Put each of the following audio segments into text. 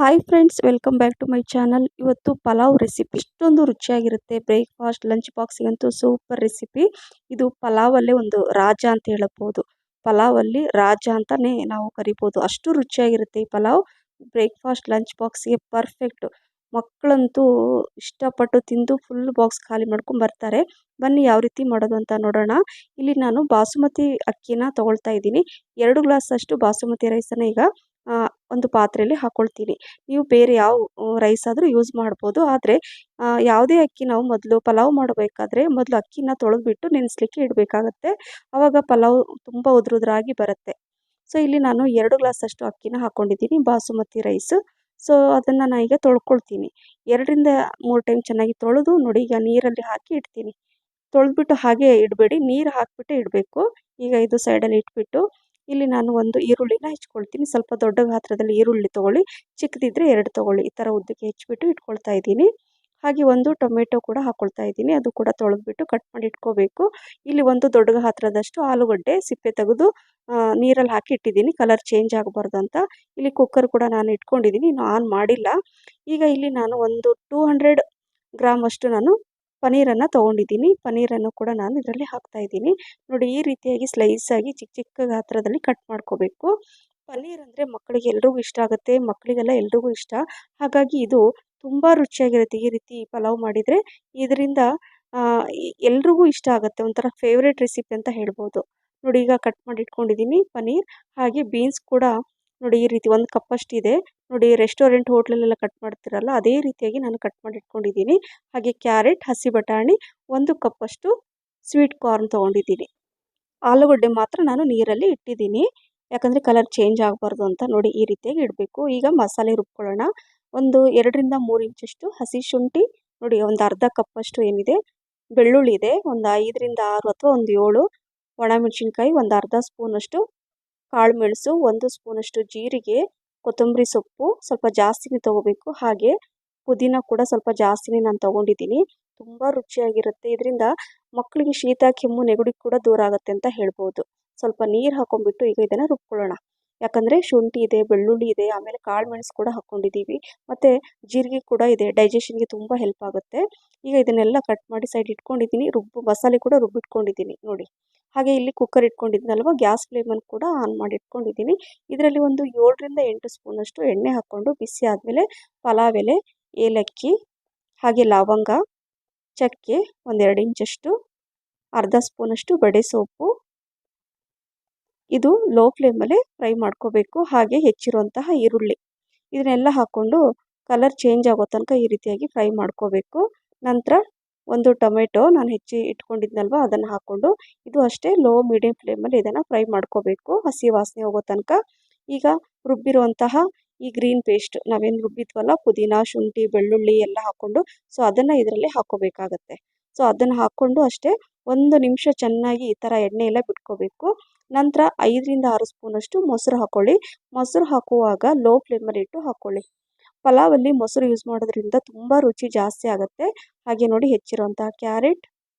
Hi friends, welcome back to my channel. ಇವತ್ತು pulao recipe ಇಷ್ಟೊಂದು ರುಚಿಯಾಗಿರುತ್ತೆ. ಬ್ರೇಕ್ಫಾಸ್ಟ್ ಲಂಚ್ ಬಾಕ್ಸಿಗಂತೂ ಸೂಪರ್ ರೆಸಿಪಿ. ಇದು ಪಲಾವಲ್ಲೇ ಒಂದು ರಾಜ ಅಂತ ಹೇಳಬಹುದು. ಪಲಾವಲ್ಲಿ ರಾಜ ಅಂತಾನೆ ನಾವು ಕರಿಬೋದು. ಅಷ್ಟು ರುಚಿಯಾಗಿರುತ್ತೆ ಈ ಪಲಾವ್. ಬ್ರೇಕ್ಫಾಸ್ಟ್ ಲಂಚ್ ಬಾಕ್ಸ್ಗೆ ಪರ್ಫೆಕ್ಟ್. ಮಕ್ಕಳಂತೂ ಇಷ್ಟಪಟ್ಟು ತಿಂದು ಫುಲ್ ಬಾಕ್ಸ್ ಖಾಲಿ ಮಾಡ್ಕೊಂಡು ಬರ್ತಾರೆ. ಬನ್ನಿ ಯಾವ ರೀತಿ ಮಾಡೋದು ಅಂತ ನೋಡೋಣ. ಇಲ್ಲಿ ನಾನು ಬಾಸುಮತಿ ಅಕ್ಕಿನ ತಗೊಳ್ತಾ ಇದ್ದೀನಿ. 2 ಗ್ಲಾಸ್ ಅಷ್ಟು ಬಾಸುಮತಿ ರೈಸನ್ನು ಈಗ ಒಂದು ಪಾತ್ರೆಯಲ್ಲಿ ಹಾಕ್ಕೊಳ್ತೀನಿ. ನೀವು ಬೇರೆ ಯಾವ ರೈಸ್ ಆದರೂ ಯೂಸ್ ಮಾಡ್ಬೋದು. ಆದರೆ ಯಾವುದೇ ಅಕ್ಕಿ ನಾವು ಮೊದಲು ಪಲಾವ್ ಮಾಡಬೇಕಾದ್ರೆ ಮೊದಲು ಅಕ್ಕಿನ ತೊಳೆದ್ಬಿಟ್ಟು ನೆನೆಸ್ಲಿಕ್ಕೆ ಇಡಬೇಕಾಗತ್ತೆ. ಆವಾಗ ಪಲಾವ್ ತುಂಬ ಉದುರುದ್ರಾಗಿ ಬರುತ್ತೆ. ಸೊ ಇಲ್ಲಿ ನಾನು 2 ಗ್ಲಾಸ್ ಅಷ್ಟು ಅಕ್ಕಿನ ಹಾಕ್ಕೊಂಡಿದ್ದೀನಿ, ಬಾಸುಮತಿ ರೈಸ್. ಸೊ ಅದನ್ನು ನಾನು ಈಗ ತೊಳ್ಕೊಳ್ತೀನಿ. 2ರಿಂದ 3 ಟೈಮ್ ಚೆನ್ನಾಗಿ ತೊಳೆದು ನೋಡಿ, ಈಗ ನೀರಲ್ಲಿ ಹಾಕಿ ಇಡ್ತೀನಿ. ತೊಳೆದ್ಬಿಟ್ಟು ಹಾಗೆ ಇಡಬೇಡಿ, ನೀರು ಹಾಕಿಬಿಟ್ಟೆ ಇಡಬೇಕು. ಈಗ ಇದು ಸೈಡಲ್ಲಿ ಇಟ್ಬಿಟ್ಟು ಇಲ್ಲಿ ನಾನು ಒಂದು ಈರುಳ್ಳಿನ ಹೆಚ್ಕೊಳ್ತೀನಿ. ಸ್ವಲ್ಪ ದೊಡ್ಡ ಗಾತ್ರದಲ್ಲಿ ಈರುಳ್ಳಿ ತೊಗೊಳ್ಳಿ, ಚಿಕ್ಕದಿದ್ದರೆ 2 ತೊಗೊಳ್ಳಿ. ಈ ಥರ ಉದ್ದಕ್ಕೆ ಹೆಚ್ಚಿಬಿಟ್ಟು ಇಟ್ಕೊಳ್ತಾ ಇದ್ದೀನಿ. ಹಾಗೆ ಒಂದು ಟೊಮೆಟೊ ಕೂಡ ಹಾಕ್ಕೊಳ್ತಾ ಇದ್ದೀನಿ. ಅದು ಕೂಡ ತೊಳೆದ್ಬಿಟ್ಟು ಕಟ್ ಮಾಡಿ ಇಟ್ಕೋಬೇಕು. ಇಲ್ಲಿ ಒಂದು ದೊಡ್ಡ ಗಾತ್ರದಷ್ಟು ಆಲೂಗಡ್ಡೆ ಸಿಪ್ಪೆ ತೆಗೆದು ನೀರಲ್ಲಿ ಹಾಕಿ ಇಟ್ಟಿದ್ದೀನಿ, ಕಲರ್ ಚೇಂಜ್ ಆಗಬಾರ್ದು ಅಂತ. ಇಲ್ಲಿ ಕುಕ್ಕರ್ ಕೂಡ ನಾನು ಇಟ್ಕೊಂಡಿದ್ದೀನಿ, ಇನ್ನು ಆನ್ ಮಾಡಿಲ್ಲ. ಈಗ ಇಲ್ಲಿ ನಾನು ಒಂದು 200 ಗ್ರಾಮ್ ಅಷ್ಟು ನಾನು ಪನ್ನೀರನ್ನು ತೊಗೊಂಡಿದ್ದೀನಿ. ಪನ್ನೀರನ್ನು ಕೂಡ ನಾನು ಇದರಲ್ಲಿ ಹಾಕ್ತಾಯಿದ್ದೀನಿ. ನೋಡಿ, ಈ ರೀತಿಯಾಗಿ ಸ್ಲೈಸಾಗಿ ಚಿಕ್ಕ ಚಿಕ್ಕ ಗಾತ್ರದಲ್ಲಿ ಕಟ್ ಮಾಡ್ಕೋಬೇಕು. ಪನ್ನೀರ್ ಅಂದರೆ ಮಕ್ಕಳಿಗೆ ಎಲ್ರಿಗೂ ಇಷ್ಟ ಆಗುತ್ತೆ, ಮಕ್ಕಳಿಗೆಲ್ಲ ಎಲ್ರಿಗೂ ಇಷ್ಟ. ಹಾಗಾಗಿ ಇದು ತುಂಬ ರುಚಿಯಾಗಿರುತ್ತೆ. ಈ ರೀತಿ ಪಲಾವ್ ಮಾಡಿದರೆ ಇದರಿಂದ ಎಲ್ರಿಗೂ ಇಷ್ಟ ಆಗುತ್ತೆ. ಒಂಥರ ಫೇವ್ರೇಟ್ ರೆಸಿಪಿ ಅಂತ ಹೇಳ್ಬೋದು. ನೋಡಿ, ಈಗ ಕಟ್ ಮಾಡಿ ಇಟ್ಕೊಂಡಿದ್ದೀನಿ ಪನ್ನೀರ್. ಹಾಗೆ ಬೀನ್ಸ್ ಕೂಡ ನೋಡಿ ಈ ರೀತಿ 1 ಕಪ್ಪಷ್ಟು ಇದೆ. ನೋಡಿ, ರೆಸ್ಟೋರೆಂಟ್ ಹೋಟ್ಲಲ್ಲೆಲ್ಲ ಕಟ್ ಮಾಡ್ತಿರಲ್ಲ ಅದೇ ರೀತಿಯಾಗಿ ನಾನು ಕಟ್ ಮಾಡಿ ಇಟ್ಕೊಂಡಿದ್ದೀನಿ. ಹಾಗೆ ಕ್ಯಾರೆಟ್, ಹಸಿ ಬಟಾಣಿ, 1 ಕಪ್ಪಷ್ಟು ಸ್ವೀಟ್ ಕಾರ್ನ್ ತೊಗೊಂಡಿದ್ದೀನಿ. ಆಲೂಗಡ್ಡೆ ಮಾತ್ರ ನಾನು ನೀರಲ್ಲಿ ಇಟ್ಟಿದ್ದೀನಿ, ಯಾಕಂದರೆ ಕಲರ್ ಚೇಂಜ್ ಆಗಬಾರ್ದು ಅಂತ. ನೋಡಿ, ಈ ರೀತಿಯಾಗಿ ಇಡಬೇಕು. ಈಗ ಮಸಾಲೆ ರುಬ್ಕೊಳ್ಳೋಣ. ಒಂದು 2ರಿಂದ 3 ಇಂಚಷ್ಟು ಹಸಿ ಶುಂಠಿ, ನೋಡಿ ಒಂದು ಅರ್ಧ ಕಪ್ಪಷ್ಟು ಏನಿದೆ ಬೆಳ್ಳುಳ್ಳಿ ಇದೆ, ಒಂದು 5ರಿಂದ 6 ಅಥವಾ ಒಂದು 7 ಒಣಮೆಣಸಿನ್ಕಾಯಿ, ಒಂದು ಅರ್ಧ ಸ್ಪೂನಷ್ಟು ಕಾಳು ಮೆಣಸು, 1 ಸ್ಪೂನಷ್ಟು ಜೀರಿಗೆ, ಕೊತ್ತಂಬರಿ ಸೊಪ್ಪು ಸ್ವಲ್ಪ ಜಾಸ್ತಿನೇ ತೊಗೋಬೇಕು. ಹಾಗೆ ಪುದೀನ ಕೂಡ ಸ್ವಲ್ಪ ಜಾಸ್ತಿನೇ ನಾನು ತೊಗೊಂಡಿದ್ದೀನಿ. ತುಂಬ ರುಚಿಯಾಗಿರುತ್ತೆ. ಇದರಿಂದ ಮಕ್ಕಳಿಗೆ ಶೀತ, ಕೆಮ್ಮು, ನೆಗಡಿ ಕೂಡ ದೂರ ಆಗುತ್ತೆ ಅಂತ ಹೇಳ್ಬೋದು. ಸ್ವಲ್ಪ ನೀರು ಹಾಕೊಂಡ್ಬಿಟ್ಟು ಈಗ ಇದನ್ನು ರುಬ್ಕೊಳ್ಳೋಣ. ಯಾಕಂದರೆ ಶುಂಠಿ ಇದೆ, ಬೆಳ್ಳುಳ್ಳಿ ಇದೆ, ಆಮೇಲೆ ಕಾಳು ಮೆಣಸು ಕೂಡ ಹಾಕ್ಕೊಂಡಿದ್ದೀವಿ, ಮತ್ತು ಜೀರಿಗೆ ಕೂಡ ಇದೆ, ಡೈಜೆಷನ್ಗೆ ತುಂಬ ಹೆಲ್ಪ್ ಆಗುತ್ತೆ. ಈಗ ಇದನ್ನೆಲ್ಲ ಕಟ್ ಮಾಡಿ ಸೈಡ್ ಇಟ್ಕೊಂಡಿದ್ದೀನಿ. ಮಸಾಲೆ ಕೂಡ ರುಬ್ಬಿಟ್ಕೊಂಡಿದ್ದೀನಿ ನೋಡಿ. ಹಾಗೆ ಇಲ್ಲಿ ಕುಕ್ಕರ್ ಇಟ್ಕೊಂಡಿದ್ದೀನಲ್ವ, ಗ್ಯಾಸ್ ಫ್ಲೇಮನ್ನು ಕೂಡ ಆನ್ ಮಾಡಿ ಇಟ್ಕೊಂಡಿದ್ದೀನಿ. ಇದರಲ್ಲಿ ಒಂದು 7ರಿಂದ 8 ಸ್ಪೂನಷ್ಟು ಎಣ್ಣೆ ಹಾಕ್ಕೊಂಡು ಬಿಸಿ ಆದಮೇಲೆ ಪಲಾವ್ ಎಲೆ, ಏಲಕ್ಕಿ, ಹಾಗೆ ಲವಂಗ, ಚಕ್ಕೆ, ಒಂದು 2 ಇಂಚಷ್ಟು, ಅರ್ಧ ಸ್ಪೂನಷ್ಟು ಬಡೆ ಸೊಪ್ಪು, ಇದು ಲೋ ಫ್ಲೇಮಲ್ಲೇ ಫ್ರೈ ಮಾಡ್ಕೋಬೇಕು. ಹಾಗೆ ಹೆಚ್ಚಿರುವಂತಹ ಈರುಳ್ಳಿ, ಇದನ್ನೆಲ್ಲ ಹಾಕ್ಕೊಂಡು ಕಲರ್ ಚೇಂಜ್ ಆಗೋ ತನಕ ಈ ರೀತಿಯಾಗಿ ಫ್ರೈ ಮಾಡ್ಕೋಬೇಕು. ನಂತರ ಒಂದು ಟೊಮೆಟೊ ನಾನು ಹೆಚ್ಚಿ ಇಟ್ಕೊಂಡಿದ್ನಲ್ವ ಅದನ್ನು ಹಾಕ್ಕೊಂಡು ಇದು ಅಷ್ಟೇ ಲೋ ಮೀಡಿಯಂ ಫ್ಲೇಮಲ್ಲಿ ಇದನ್ನು ಫ್ರೈ ಮಾಡ್ಕೋಬೇಕು, ಹಸಿ ವಾಸನೆ ಹೋಗೋ ತನಕ. ಈಗ ರುಬ್ಬಿರುವಂತಹ ಈ ಗ್ರೀನ್ ಪೇಸ್ಟ್ ನಾವೇನು ರುಬ್ಬಿದ್ವಲ್ಲ, ಪುದೀನ, ಶುಂಠಿ, ಬೆಳ್ಳುಳ್ಳಿ ಎಲ್ಲ ಹಾಕ್ಕೊಂಡು, ಸೊ ಅದನ್ನು ಇದರಲ್ಲಿ ಹಾಕ್ಕೋಬೇಕಾಗತ್ತೆ. ಸೊ ಅದನ್ನು ಹಾಕ್ಕೊಂಡು ಅಷ್ಟೇ 1 ನಿಮಿಷ ಚೆನ್ನಾಗಿ ಈ ಥರ ಎಣ್ಣೆ ಎಲ್ಲ ಬಿಟ್ಕೋಬೇಕು. ನಂತರ 5ರಿಂದ 6 ಸ್ಪೂನಷ್ಟು ಮೊಸರು ಹಾಕ್ಕೊಳ್ಳಿ. ಮೊಸರು ಹಾಕುವಾಗ ಲೋ ಫ್ಲೇಮಲ್ಲಿ ಇಟ್ಟು ಹಾಕ್ಕೊಳ್ಳಿ. ಪಲಾವಲ್ಲಿ ಮೊಸರು ಯೂಸ್ ಮಾಡೋದ್ರಿಂದ ತುಂಬ ರುಚಿ ಜಾಸ್ತಿ ಆಗುತ್ತೆ. ಹಾಗೆ ನೋಡಿ, ಹೆಚ್ಚಿರುವಂತಹ ಕ್ಯಾರೆಟ್,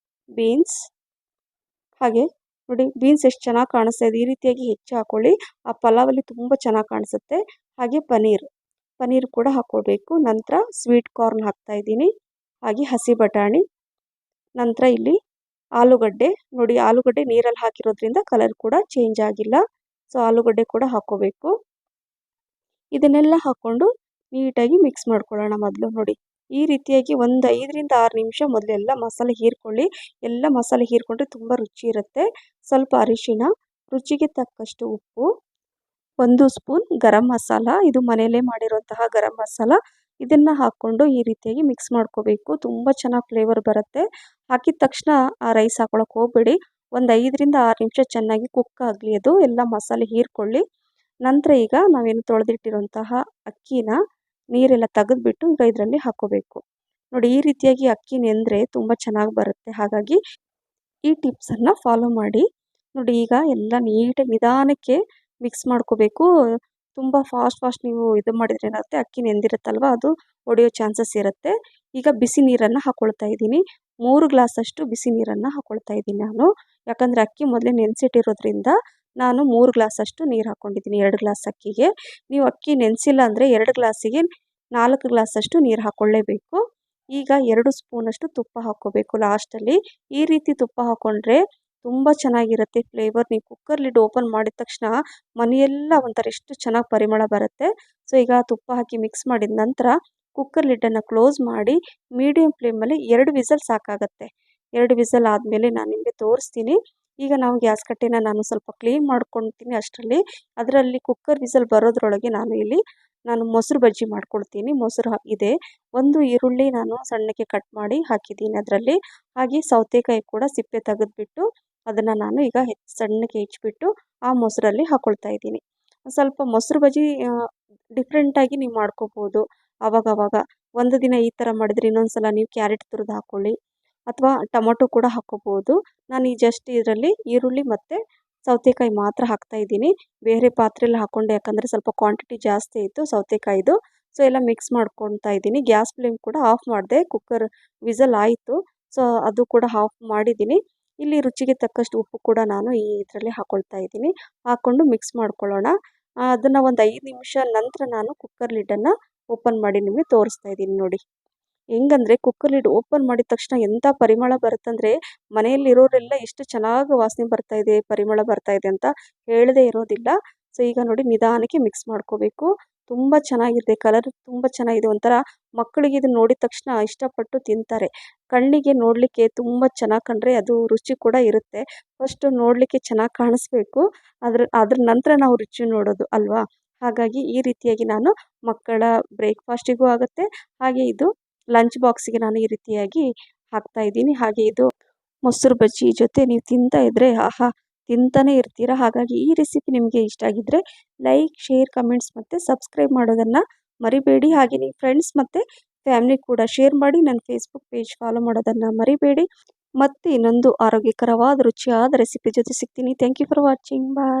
ಬೀನ್ಸ್, ಹಾಗೆ ನೋಡಿ ಬೀನ್ಸ್ ಎಷ್ಟು ಚೆನ್ನಾಗಿ ಕಾಣಿಸ್ತಾ ಇದೆ. ಈ ರೀತಿಯಾಗಿ ಹೆಚ್ಚು ಹಾಕ್ಕೊಳ್ಳಿ, ಆ ಪಲಾವಲ್ಲಿ ತುಂಬ ಚೆನ್ನಾಗಿ ಕಾಣಿಸುತ್ತೆ. ಹಾಗೆ ಪನ್ನೀರ್ ಕೂಡ ಹಾಕ್ಕೊಳ್ಬೇಕು. ನಂತರ ಸ್ವೀಟ್ ಕಾರ್ನ್ ಹಾಕ್ತಾ ಇದ್ದೀನಿ, ಹಾಗೆ ಹಸಿ ಬಟಾಣಿ, ನಂತರ ಇಲ್ಲಿ ಆಲೂಗಡ್ಡೆ. ನೋಡಿ, ಆಲೂಗಡ್ಡೆ ನೀರಲ್ಲಿ ಹಾಕಿರೋದ್ರಿಂದ ಕಲರ್ ಕೂಡ ಚೇಂಜ್ ಆಗಿಲ್ಲ. ಸೊ ಆಲೂಗಡ್ಡೆ ಕೂಡ ಹಾಕ್ಕೋಬೇಕು. ಇದನ್ನೆಲ್ಲ ಹಾಕ್ಕೊಂಡು ನೀಟಾಗಿ ಮಿಕ್ಸ್ ಮಾಡ್ಕೊಳ್ಳೋಣ. ಮೊದಲು ನೋಡಿ, ಈ ರೀತಿಯಾಗಿ ಒಂದು 5ರಿಂದ 6 ನಿಮಿಷ ಮೊದಲೆಲ್ಲ ಮಸಾಲೆ ಹೀರ್ಕೊಳ್ಳಿ. ಎಲ್ಲ ಮಸಾಲೆ ಹೀರ್ಕೊಂಡ್ರೆ ತುಂಬ ರುಚಿ ಇರುತ್ತೆ. ಸ್ವಲ್ಪ ಅರಿಶಿಣ, ರುಚಿಗೆ ತಕ್ಕಷ್ಟು ಉಪ್ಪು, 1 ಸ್ಪೂನ್ ಗರಂ ಮಸಾಲ, ಇದು ಮನೆಯಲ್ಲೇ ಮಾಡಿರುವಂತಹ ಗರಂ ಮಸಾಲ. ಇದನ್ನು ಹಾಕ್ಕೊಂಡು ಈ ರೀತಿಯಾಗಿ ಮಿಕ್ಸ್ ಮಾಡ್ಕೋಬೇಕು. ತುಂಬ ಚೆನ್ನಾಗಿ ಫ್ಲೇವರ್ ಬರುತ್ತೆ. ಹಾಕಿದ ತಕ್ಷಣ ಆ ರೈಸ್ ಹಾಕ್ಕೊಳಕ್ಕೆ ಹೋಗಬೇಡಿ. ಒಂದು 5ರಿಂದ 6 ನಿಮಿಷ ಚೆನ್ನಾಗಿ ಕುಕ್ ಆಗಲಿ, ಅದು ಎಲ್ಲ ಮಸಾಲೆ ಹೀರ್ಕೊಳ್ಳಿ. ನಂತರ ಈಗ ನಾವೇನು ತೊಳೆದಿಟ್ಟಿರುವಂತಹ ಅಕ್ಕಿನ ನೀರೆಲ್ಲ ತೆಗೆದುಬಿಟ್ಟು ಈಗ ಇದರಲ್ಲಿ ಹಾಕ್ಕೋಬೇಕು. ನೋಡಿ, ಈ ರೀತಿಯಾಗಿ ಅಕ್ಕಿ ನೆಂದರೆ ತುಂಬ ಚೆನ್ನಾಗಿ ಬರುತ್ತೆ. ಹಾಗಾಗಿ ಈ ಟಿಪ್ಸನ್ನು ಫಾಲೋ ಮಾಡಿ. ನೋಡಿ, ಈಗ ಎಲ್ಲ ನೀಟಾಗಿ ನಿಧಾನಕ್ಕೆ ಮಿಕ್ಸ್ ಮಾಡ್ಕೋಬೇಕು. ತುಂಬ ಫಾಸ್ಟ್ ನೀವು ಇದು ಮಾಡಿದ್ರೆ ಏನಾಗುತ್ತೆ, ಅಕ್ಕಿ ನೆಂದಿರುತ್ತಲ್ವ ಅದು ಒಡೆಯೋ ಚಾನ್ಸಸ್ ಇರುತ್ತೆ. ಈಗ ಬಿಸಿ ನೀರನ್ನು ಹಾಕ್ಕೊಳ್ತಾ ಇದ್ದೀನಿ. 3 ಗ್ಲಾಸಷ್ಟು ಬಿಸಿ ನೀರನ್ನು ಹಾಕ್ಕೊಳ್ತಾ ಇದ್ದೀನಿ ನಾನು. ಯಾಕಂದರೆ ಅಕ್ಕಿ ಮೊದಲೇ ನೆನೆಸಿಟ್ಟಿರೋದ್ರಿಂದ ನಾನು 3 ಗ್ಲಾಸಷ್ಟು ನೀರು ಹಾಕ್ಕೊಂಡಿದ್ದೀನಿ 2 ಗ್ಲಾಸ್ ಅಕ್ಕಿಗೆ. ನೀವು ಅಕ್ಕಿ ನೆನೆಸಿಲ್ಲ ಅಂದರೆ 2 ಗ್ಲಾಸಿಗೆ 4 ಗ್ಲಾಸಷ್ಟು ನೀರು ಹಾಕ್ಕೊಳ್ಳೇಬೇಕು. ಈಗ 2 ಸ್ಪೂನಷ್ಟು ತುಪ್ಪ ಹಾಕ್ಕೋಬೇಕು ಲಾಸ್ಟಲ್ಲಿ. ಈ ರೀತಿ ತುಪ್ಪ ಹಾಕ್ಕೊಂಡ್ರೆ ತುಂಬ ಚೆನ್ನಾಗಿರುತ್ತೆ ಫ್ಲೇವರ್. ನೀವು ಕುಕ್ಕರ್ ಲಿಡ್ ಓಪನ್ ಮಾಡಿದ ತಕ್ಷಣ ಮನೆಯೆಲ್ಲ ಒಂಥರ ಎಷ್ಟು ಚೆನ್ನಾಗಿ ಪರಿಮಳ ಬರುತ್ತೆ. ಸೊ ಈಗ ತುಪ್ಪ ಹಾಕಿ ಮಿಕ್ಸ್ ಮಾಡಿದ ನಂತರ ಕುಕ್ಕರ್ ಲಿಡ್ಡನ್ನು ಕ್ಲೋಸ್ ಮಾಡಿ ಮೀಡಿಯಮ್ ಫ್ಲೇಮಲ್ಲಿ 2 ವಿಸಲ್ ಸಾಕಾಗತ್ತೆ. 2 ವಿಸಲ್ ಆದಮೇಲೆ ನಾನು ನಿಮಗೆ ತೋರಿಸ್ತೀನಿ. ಈಗ ನಾವು ಗ್ಯಾಸ್ ಕಟ್ಟೆನ ನಾನು ಸ್ವಲ್ಪ ಕ್ಲೀನ್ ಮಾಡ್ಕೊಳ್ತೀನಿ ಅಷ್ಟರಲ್ಲಿ. ಅದರಲ್ಲಿ ಕುಕ್ಕರ್ ವಿಸಲ್ ಬರೋದ್ರೊಳಗೆ ನಾನು ಮೊಸರು ಬಜ್ಜಿ ಮಾಡ್ಕೊಳ್ತೀನಿ. ಮೊಸರು ಇದೆ. 1 ಈರುಳ್ಳಿ ನಾನು ಸಣ್ಣಕ್ಕೆ ಕಟ್ ಮಾಡಿ ಹಾಕಿದ್ದೀನಿ ಅದರಲ್ಲಿ. ಹಾಗೆ ಸೌತೆಕಾಯಿ ಕೂಡ ಸಿಪ್ಪೆ ತೆಗೆದುಬಿಟ್ಟು ಅದನ್ನು ನಾನು ಈಗ ಸಣ್ಣಕ್ಕೆ ಹೆಚ್ಚಿಬಿಟ್ಟು ಆ ಮೊಸರಲ್ಲಿ ಹಾಕ್ಕೊಳ್ತಾ ಇದ್ದೀನಿ. ಸ್ವಲ್ಪ ಮೊಸರು ಬಜ್ಜಿ ಡಿಫ್ರೆಂಟಾಗಿ ನೀವು ಮಾಡ್ಕೋಬೋದು. ಆವಾಗವಾಗ ಒಂದು ದಿನ ಈ ಥರ ಮಾಡಿದರೆ ಇನ್ನೊಂದು ಸಲ ನೀವು ಕ್ಯಾರೆಟ್ ತುರಿದು ಹಾಕ್ಕೊಳ್ಳಿ ಅಥವಾ ಟೊಮೊಟೊ ಕೂಡ ಹಾಕ್ಕೋಬೋದು. ನಾನು ಈ ಜಸ್ಟ್ ಇದರಲ್ಲಿ ಈರುಳ್ಳಿ ಮತ್ತು ಸೌತೆಕಾಯಿ ಮಾತ್ರ ಹಾಕ್ತಾಯಿದ್ದೀನಿ. ಬೇರೆ ಪಾತ್ರೆಯಲ್ಲಿ ಹಾಕ್ಕೊಂಡೆ, ಯಾಕಂದರೆ ಸ್ವಲ್ಪ ಕ್ವಾಂಟಿಟಿ ಜಾಸ್ತಿ ಇತ್ತು ಸೌತೆಕಾಯಿದು. ಸೊ ಎಲ್ಲ ಮಿಕ್ಸ್ ಮಾಡ್ಕೊತಾ ಇದ್ದೀನಿ. ಗ್ಯಾಸ್ ಫ್ಲೇಮ್ ಕೂಡ ಆಫ್ ಮಾಡಿದೆ. ಕುಕ್ಕರ್ ವಿಸಲ್ ಆಯಿತು. ಸೊ ಅದು ಕೂಡ ಆಫ್ ಮಾಡಿದ್ದೀನಿ. ಇಲ್ಲಿ ರುಚಿಗೆ ತಕ್ಕಷ್ಟು ಉಪ್ಪು ಕೂಡ ನಾನು ಈ ಇದರಲ್ಲಿ ಹಾಕ್ಕೊಳ್ತಾ ಇದ್ದೀನಿ. ಹಾಕ್ಕೊಂಡು ಮಿಕ್ಸ್ ಮಾಡ್ಕೊಳ್ಳೋಣ. ಅದನ್ನು ಒಂದು 5 ನಿಮಿಷ ನಂತರ ನಾನು ಕುಕ್ಕರ್ ಲಿಡ್ಡನ್ನು ಓಪನ್ ಮಾಡಿ ನಿಮಗೆ ತೋರಿಸ್ತಾ ಇದ್ದೀನಿ ನೋಡಿ. ಹೆಂಗಂದರೆ ಕುಕ್ಕರ್ ಲಿಡ್ ಓಪನ್ ಮಾಡಿದ ತಕ್ಷಣ ಎಂಥ ಪರಿಮಳ ಬರುತ್ತಂದರೆ ಮನೆಯಲ್ಲಿರೋರೆಲ್ಲ ಎಷ್ಟು ಚೆನ್ನಾಗಿ ವಾಸನೆ ಬರ್ತಾಯಿದೆ, ಪರಿಮಳ ಬರ್ತಾಯಿದೆ ಅಂತ ಹೇಳದೇ ಇರೋದಿಲ್ಲ. ಸೊ ಈಗ ನೋಡಿ ನಿಧಾನಕ್ಕೆ ಮಿಕ್ಸ್ ಮಾಡ್ಕೋಬೇಕು. ತುಂಬ ಚೆನ್ನಾಗಿದೆ, ಕಲರ್ ತುಂಬ ಚೆನ್ನಾಗಿದೆ. ಒಂಥರ ಮಕ್ಕಳಿಗೆ ಇದನ್ನು ನೋಡಿದ ತಕ್ಷಣ ಇಷ್ಟಪಟ್ಟು ತಿಂತಾರೆ. ಕಣ್ಣಿಗೆ ನೋಡಲಿಕ್ಕೆ ತುಂಬ ಚೆನ್ನಾಗಿ ಕಂಡ್ರೆ ಅದು ರುಚಿ ಕೂಡ ಇರುತ್ತೆ. ಫಸ್ಟು ನೋಡಲಿಕ್ಕೆ ಚೆನ್ನಾಗಿ ಕಾಣಿಸ್ಬೇಕು, ಅದ್ರ ನಂತರ ನಾವು ರುಚಿ ನೋಡೋದು ಅಲ್ವಾ. ಹಾಗಾಗಿ ಈ ರೀತಿಯಾಗಿ ನಾನು ಮಕ್ಕಳ ಬ್ರೇಕ್ಫಾಸ್ಟಿಗೂ ಆಗುತ್ತೆ, ಹಾಗೆ ಇದು ಲಂಚ್ ಬಾಕ್ಸಿಗೆ ನಾನು ಈ ರೀತಿಯಾಗಿ ಹಾಕ್ತಾಯಿದ್ದೀನಿ. ಹಾಗೆ ಇದು ಮೊಸರು ಬಜ್ಜಿ ಜೊತೆ ನೀವು ತಿಂತಾ ಇದ್ದರೆ ಆಹಾ ತಿಂತಾನೇ ಇರ್ತೀರ. ಹಾಗಾಗಿ ಈ ರೆಸಿಪಿ ನಿಮಗೆ ಇಷ್ಟ ಆಗಿದ್ದರೆ ಲೈಕ್, ಶೇರ್, ಕಮೆಂಟ್ಸ್ ಮತ್ತು ಸಬ್ಸ್ಕ್ರೈಬ್ ಮಾಡೋದನ್ನು ಮರಿಬೇಡಿ. ಹಾಗೆ ನಿಮ್ಮ ಫ್ರೆಂಡ್ಸ್ ಮತ್ತು ಫ್ಯಾಮಿಲಿ ಕೂಡ ಶೇರ್ ಮಾಡಿ. ನನ್ನ ಫೇಸ್ಬುಕ್ ಪೇಜ್ ಫಾಲೋ ಮಾಡೋದನ್ನು ಮರಿಬೇಡಿ. ಮತ್ತೆ ಇನ್ನೊಂದು ಆರೋಗ್ಯಕರವಾದ ರುಚಿಯಾದ ರೆಸಿಪಿ ಜೊತೆ ಸಿಗ್ತೀನಿ. Thank you for watching. Bye.